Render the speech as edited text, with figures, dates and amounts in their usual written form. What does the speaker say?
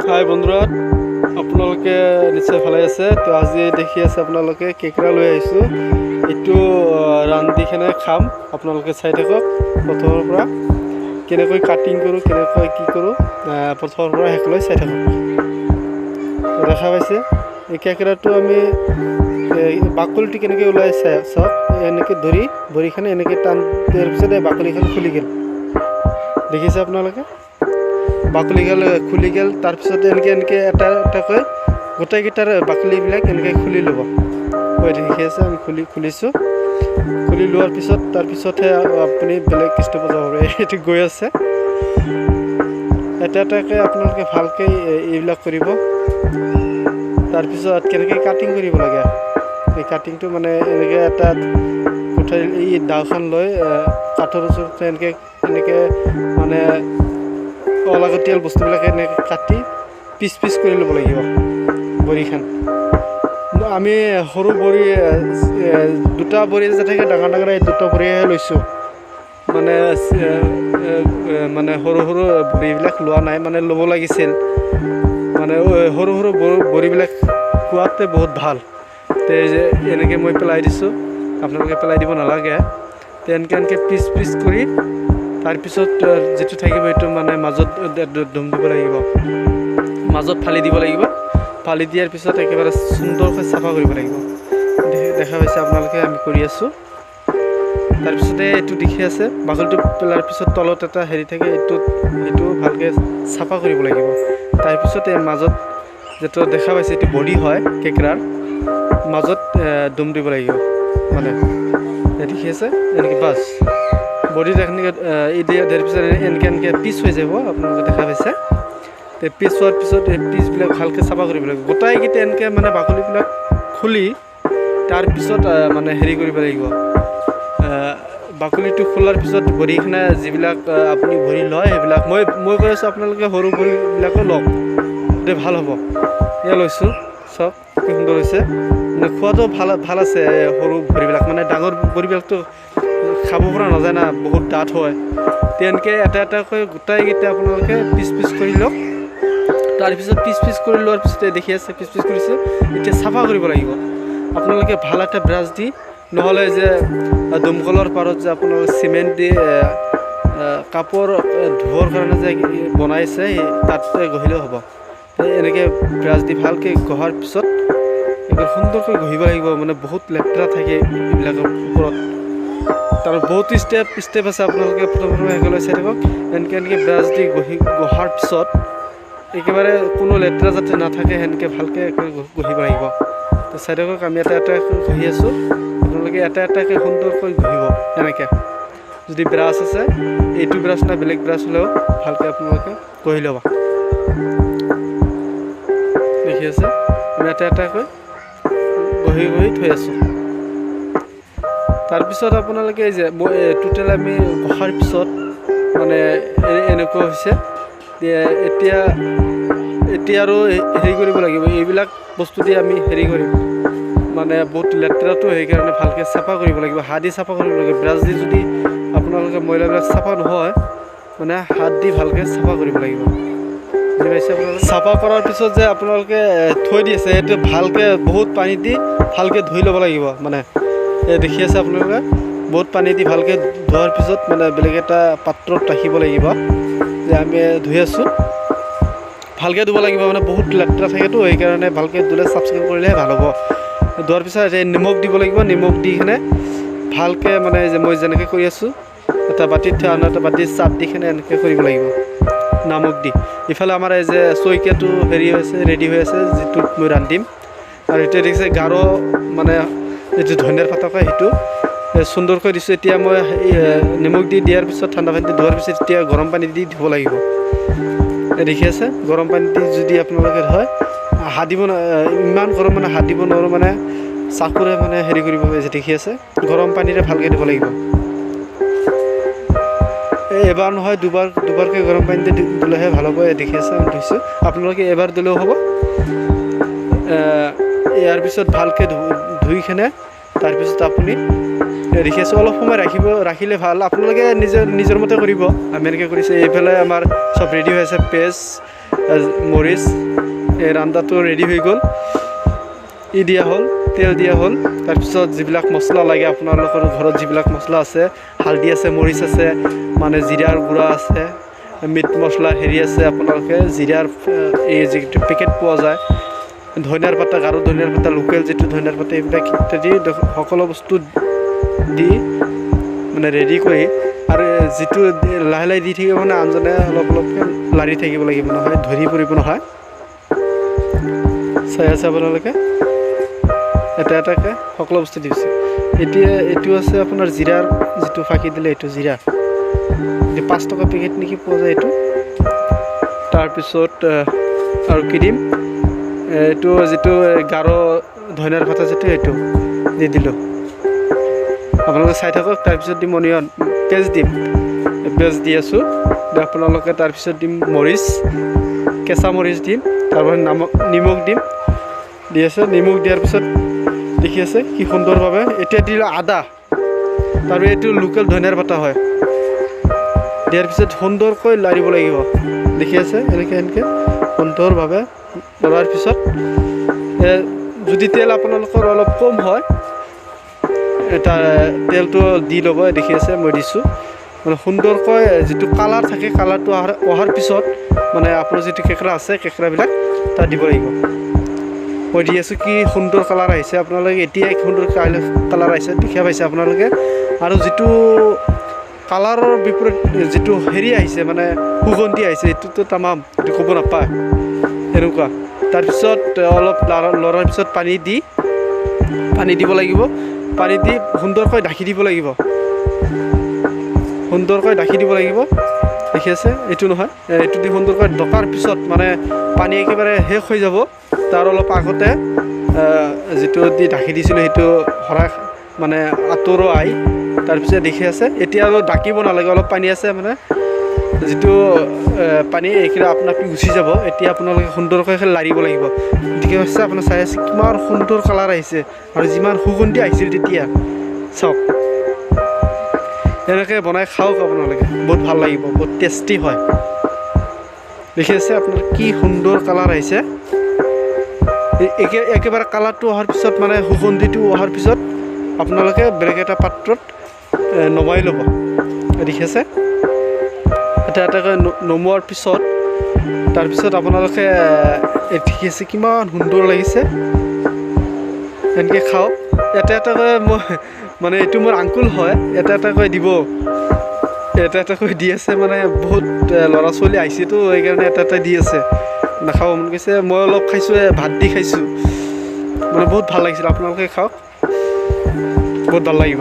হাই বন্ধুৰা, আপোনালোকে নিশ্চয় ভালে আছে। তো আজি দেখি আছে আপোনালোকে কেকৰা লৈ আহিছোঁ। এইটো ৰান্ধিকেনে খাম, আপোনালোকে চাই থাকক প্ৰথমৰ পৰা কেনেকৈ কাটিং কৰোঁ, কেনেকৈ কি কৰোঁ, প্ৰথমৰ পৰা শেষলৈ চাই থাকক। দেখা পাইছে এই কেকৰাটো আমি বাকলিটো কেনেকৈ ওলাই চাওক। এনেকৈ ধৰি ভৰিখনে এনেকৈ টান দিয়াৰ পিছত এই বাকলিখন খুলি গ'ল। দেখিছে আপোনালোকে বাকলি গেল খুলি গেল। তাৰপিছত এনেকৈ এটা এটাকৈ গোটেইকেইটাৰ বাকলিবিলাক এনেকৈ খুলি ল'ব। কৈ দেখি আছে আমি খুলিছোঁ। খুলি লোৱাৰ পিছত তাৰপিছতহে আপুনি বেলেগ ষ্টেপত যাব পাৰে। এইটো গৈ আছে এটা এটাকৈ আপোনালোকে ভালকৈ এইবিলাক কৰিব। তাৰপিছত কেনেকৈ কাটিং কৰিব লাগে, এই কাটিংটো মানে এনেকৈ এটা উঠাই এই দাওখন লৈ কাঠৰ ওচৰত এনেকৈ মানে অলাগতিয়াল বস্তুবিলাক এনেকৈ কাটি পিচ কৰি ল'ব লাগিব। বৰিখন আমি সৰু বৰি দুটা বৰি যে থাকে ডাঙৰ ডাঙৰ, এই দুটা বৰিহে লৈছোঁ। মানে সৰু বৰিবিলাক লোৱা নাই, মানে ল'ব লাগিছিল। মানে সৰু বৰিবিলাক খোৱাতে বহুত ভাল। তে এনেকৈ মই পেলাই দিছোঁ, আপোনালোকে পেলাই দিব নালাগে। তে এনেকৈ পিচ কৰি তাৰপিছত যিটো থাকিব সেইটো মানে মাজত দম দিব লাগিব, মাজত ফালি দিব লাগিব। ফালি দিয়াৰ পিছত একেবাৰে সুন্দৰকৈ চাফা কৰিব লাগিব। দেখা পাইছে আপোনালোকে আমি কৰি আছোঁ। তাৰপিছতে এইটো দেখি আছে বাকলিটো পেলাৰ পিছত তলত এটা হেৰি থাকে, এইটো ভালকৈ চাফা কৰিব লাগিব। তাৰপিছত এই মাজত যিটো দেখা পাইছে এইটো বডি হয় কেকৰাৰ, মাজত দম দিব লাগিব। মানে দেখি আছে এনেকৈ বাছ বডিত এনেকৈ দিয়াৰ পিছত এনেকৈ পিচ হৈ যাব। আপোনালোকে দেখা পাইছে। তে পিচ হোৱাৰ পিছত এই পিচবিলাক ভালকৈ চাফা কৰিব লাগিব। গোটাইকেইটা এনেকৈ মানে বাকলিবিলাক খুলি তাৰপিছত মানে হেৰি কৰিব লাগিব। বাকলিটো খোলাৰ পিছত বৰিখনে যিবিলাক আপুনি ভৰি লয় সেইবিলাক মই কৈ আছোঁ আপোনালোকে সৰু ভৰিবিলাকো লওক, তেতিয়া ভাল হ'ব। এয়া লৈছোঁ, চাওক কি সুন্দৰ হৈছে। মানে খোৱাটো ভাল আছে। সৰু ভৰিবিলাক মানে ডাঙৰ ভৰিবিলাকতো খাব পৰা নাযায় না, বহুত ডাঠ হয়। তেনেকৈ এটা এটাকৈ গোটাইকেইটা আপোনালোকে পিচ কৰি লওক। তাৰপিছত পিচ কৰি লোৱাৰ পিছতে দেখি আছে পিচ কৰিছোঁ। এতিয়া চাফা কৰিব লাগিব আপোনালোকে ভাল এটা ব্ৰাছ দি, নহ'লে যে দমকলৰ পাৰত যে আপোনালোকে চিমেণ্ট দি কাপোৰ ধোৱাৰ কাৰণে যে বনাইছে তাতে ঘঁহিলেও হ'ব। এনেকৈ ব্ৰাছ দি ভালকৈ ঘঁহাৰ পিছত একদম সুন্দৰকৈ ঘঁহিব লাগিব। মানে বহুত লেতেৰা থাকে এইবিলাকৰ ওপৰত। তাৰ বহুত ষ্টেপ আছে, আপোনালোকে প্ৰথমে শেষলৈ চাই থাকক। এনেকৈ ব্ৰাছ দি ঘঁহাৰ পিছত একেবাৰে কোনো লেতেৰা যাতে নাথাকে সেনেকৈ ভালকৈ ঘঁহিব লাগিব। তো চাই থাকক আমি এটা ঘঁহি আছোঁ। আপোনালোকে এটা এটাকৈ সুন্দৰকৈ ঘঁহিব। এনেকৈ যদি ব্ৰাছ আছে, এইটো ব্ৰাছ নাই বেলেগ ব্ৰাছ হ'লেও ভালকৈ আপোনালোকে ঘঁহি ল'ব। দেখি আছে আমি এটা এটাকৈ ঘঁহি থৈ আছোঁ। তাৰপিছত আপোনালোকে এই যে টোটেল আমি ঘঁহাৰ পিছত মানে এনেকুৱা হৈছে। এতিয়া আৰু হেৰি কৰিব লাগিব, এইবিলাক বস্তু দি আমি হেৰি কৰিম। মানে বহুত লেতেৰাটো সেইকাৰণে ভালকৈ চাফা কৰিব লাগিব। হাত দি চাফা কৰিব লাগিব। ব্ৰাছ দি যদি আপোনালোকে মহিলাবিলাক চাফা নহয়, মানে হাত দি ভালকৈ চাফা কৰিব লাগিব। বুজি পাইছে আপোনালোকে? চাফা কৰাৰ পিছত যে আপোনালোকে থৈ দিছে, সেইটো ভালকৈ বহুত পানী দি ভালকৈ ধুই ল'ব লাগিব। মানে দেখি আছে আপোনালোকে বহুত পানী দি ভালকৈ ধোৱাৰ পিছত মানে বেলেগ এটা পাত্ৰত ৰাখিব লাগিব। যে আমি ধুই আছোঁ, ভালকৈ ধুব লাগিব। মানে বহুত লেতেৰা থাকেতো, সেইকাৰণে ভালকৈ ধুলে চাফ চিকুণ কৰিলেহে ভাল হ'ব। ধোৱাৰ পিছত নিমখ দিব লাগিব। নিমখ দি কিনে ভালকৈ মানে যে মই যেনেকৈ কৰি আছোঁ, এটা বাতিত আন এটা বাতিত চাপ দি কিনে এনেকৈ কৰিব লাগিব নিমখ দি। ইফালে আমাৰ এই যে চৈকীয়াটো ৰেডি হৈ আছে, যিটোত মই ৰান্ধিম। আৰু এতিয়া দেখিছে গাঢ় মানে যিটো ধনিয়াৰ পাত কয় সেইটো সুন্দৰকৈ দিছোঁ। এতিয়া মই নিমখ দি দিয়াৰ পিছত ঠাণ্ডা পানী দি ধোৱাৰ পিছত এতিয়া গৰম পানী দি ধুব লাগিব। দেখি আছে গৰম পানী দি যদি আপোনালোকে হয়, হাত দিব ইমান গৰম মানে হাত দিব নোৱাৰোঁ, মানে চাকুৰে মানে হেৰি কৰিব পাৰিছে। দেখি আছে গৰম পানীৰে ভালকৈ দিব লাগিব। এবাৰ নহয় দুবাৰকৈ গৰম পানী দি দিলেহে ভাল হ'ব। দেখি আছে আমি ধুইছোঁ, আপোনালোকে এবাৰ দিলেও হ'ব। ইয়াৰ পিছত ভালকৈ ধুই কিনে তাৰপিছত আপুনি দেখি আছোঁ অলপ সময় ৰাখিলে ভাল। আপোনালোকে নিজৰ মতে কৰিব। আমি এনেকৈ কৰিছোঁ। এইফালে আমাৰ চব ৰেডি হৈ আছে, পেষ্ট মৰিচ, এই ৰান্ধাটো ৰেডি হৈ গ'ল। ই দিয়া হ'ল, তেল দিয়া হ'ল। তাৰপিছত যিবিলাক মছলা লাগে আপোনালোকৰ ঘৰত যিবিলাক মছলা আছে, হালধি আছে, মৰিচ আছে, মানে জিৰাৰ গুড়া আছে, মিট মছলা হেৰি আছে, আপোনালোকে জিৰাৰ এই যিটো পেকেট পোৱা যায়, ধনিয়াৰ পাতা, গাৰো ধনিয়াৰ পাতা, লোকেল যিটো ধনিয়াৰ পাতা, এইবিলাক ইত্যাদি সকলো বস্তু দি মানে ৰেডি কৰি, আৰু যিটো লাহে লাহে দি থাকিব মানে আনজনে অলপ অলপকৈ লাৰি থাকিব লাগিব, নহয় ধৰি পৰিব নহয়। চাই আছে আপোনালোকে এটা এটাকৈ সকলো বস্তু দিছে। এতিয়া এইটো আছে আপোনাৰ জিৰাৰ যিটো ফাঁকি দিলে, এইটো জিৰা 5 টকা পেকেট নেকি পোৱা যায় এইটো। তাৰপিছত আৰু কি দিম, এইটো যিটো গাৰো ধনিয়াৰ পাতা যিটো, এইটো দি দিলোঁ। আপোনালোকে চাই থাকক। তাৰপিছত দিম অনিয়ন, পেঁয়াজ দিম, পেঁয়াজ দি আছোঁ। আপোনালোকে তাৰপিছত দিম মৰিচ, কেঁচা মৰিচ দিম, তাৰপিছত নিমখ দিম, দি আছে। নিমখ দিয়াৰ পিছত দেখি আছে কি সুন্দৰভাৱে। এতিয়া দিলোঁ আদা, তাৰ এইটো লোকেল ধনিয়াৰ পাতা হয়। দিয়াৰ পিছত সুন্দৰকৈ লাৰিব লাগিব, দেখি আছে এনেকৈ সুন্দৰভাৱে লৰাৰ পিছত যদি তেল আপোনালোকৰ অলপ কম হয়, তেলটো দি ল'ব। দেখি আছে মই দিছোঁ, মানে সুন্দৰকৈ যিটো কালাৰ থাকে, কালাৰটো অহাৰ পিছত মানে আপোনাৰ যিটো কেঁকৰা আছে, কেঁকৰাবিলাক তাত দিব লাগিব। মই দি আছোঁ, কি সুন্দৰ কালাৰ আহিছে। আপোনালোকে এতিয়া সুন্দৰ কালাৰ আহিছে, দেখা পাইছে আপোনালোকে। আৰু যিটো কালাৰৰ বিপৰীত যিটো হেৰি আহিছে, মানে সুগন্ধি আহিছে, এইটোতো তামাম, এইটো ক'ব নাপায় এনেকুৱা। তাৰপিছত অলপ লৰাৰ পিছত পানী দিব লাগিব। পানী দি সুন্দৰকৈ ঢাকি দিব লাগিব, সুন্দৰকৈ ঢাকি দিব লাগিব। দেখি আছে এইটো নহয়, এইটো দি সুন্দৰকৈ ঢকাৰ পিছত মানে পানী একেবাৰে শেষ হৈ যাব, তাৰ অলপ আগতে যিটো দি ঢাকি দিছিলোঁ সেইটো সৰা মানে আঁতৰাই। তাৰপিছত দেখি আছে এতিয়া আৰু ঢাকিব নালাগে, অলপ পানী আছে, মানে যিটো পানী এইখিনি আপোনাক গুচি যাব। এতিয়া আপোনালোকে সুন্দৰকৈ লাৰিব লাগিব। গতিকে হৈছে আপোনাৰ চাই আছে কিমান সুন্দৰ কালাৰ আহিছে, আৰু যিমান সুগন্ধি আহিছিল তেতিয়া। চাওক, এনেকৈ বনাই খাওক আপোনালোকে, বহুত ভাল লাগিব, বহুত টেষ্টি হয়। দেখি আছে আপোনাৰ কি সুন্দৰ কালাৰ আহিছে। একেবাৰে কালাৰটো অহাৰ পিছত, মানে সুগন্ধিটো অহাৰ পিছত আপোনালোকে বেলেগ এটা পাত্ৰত নমাই ল'ব। দেখি আছে এটা এটাকৈ নমোৱাৰ পিছত, তাৰপিছত আপোনালোকে দেখি আছে কিমান সুন্দৰ লাগিছে। এনেকৈ খাওক এটা এটাকৈ। মই মানে এইটো মোৰ আংকুল হয়, এটা এটাকৈ দিব, এটা এটাকৈ দি আছে। মানে বহুত ল'ৰা ছোৱালী আহিছেতো, সেইকাৰণে এটা এটা দি আছে। নাখাব মন গৈছে, মই অলপ খাইছোঁ, ভাত দি খাইছোঁ, মানে বহুত ভাল লাগিছিল। আপোনালোকে খাওক, বহুত ভাল লাগিব।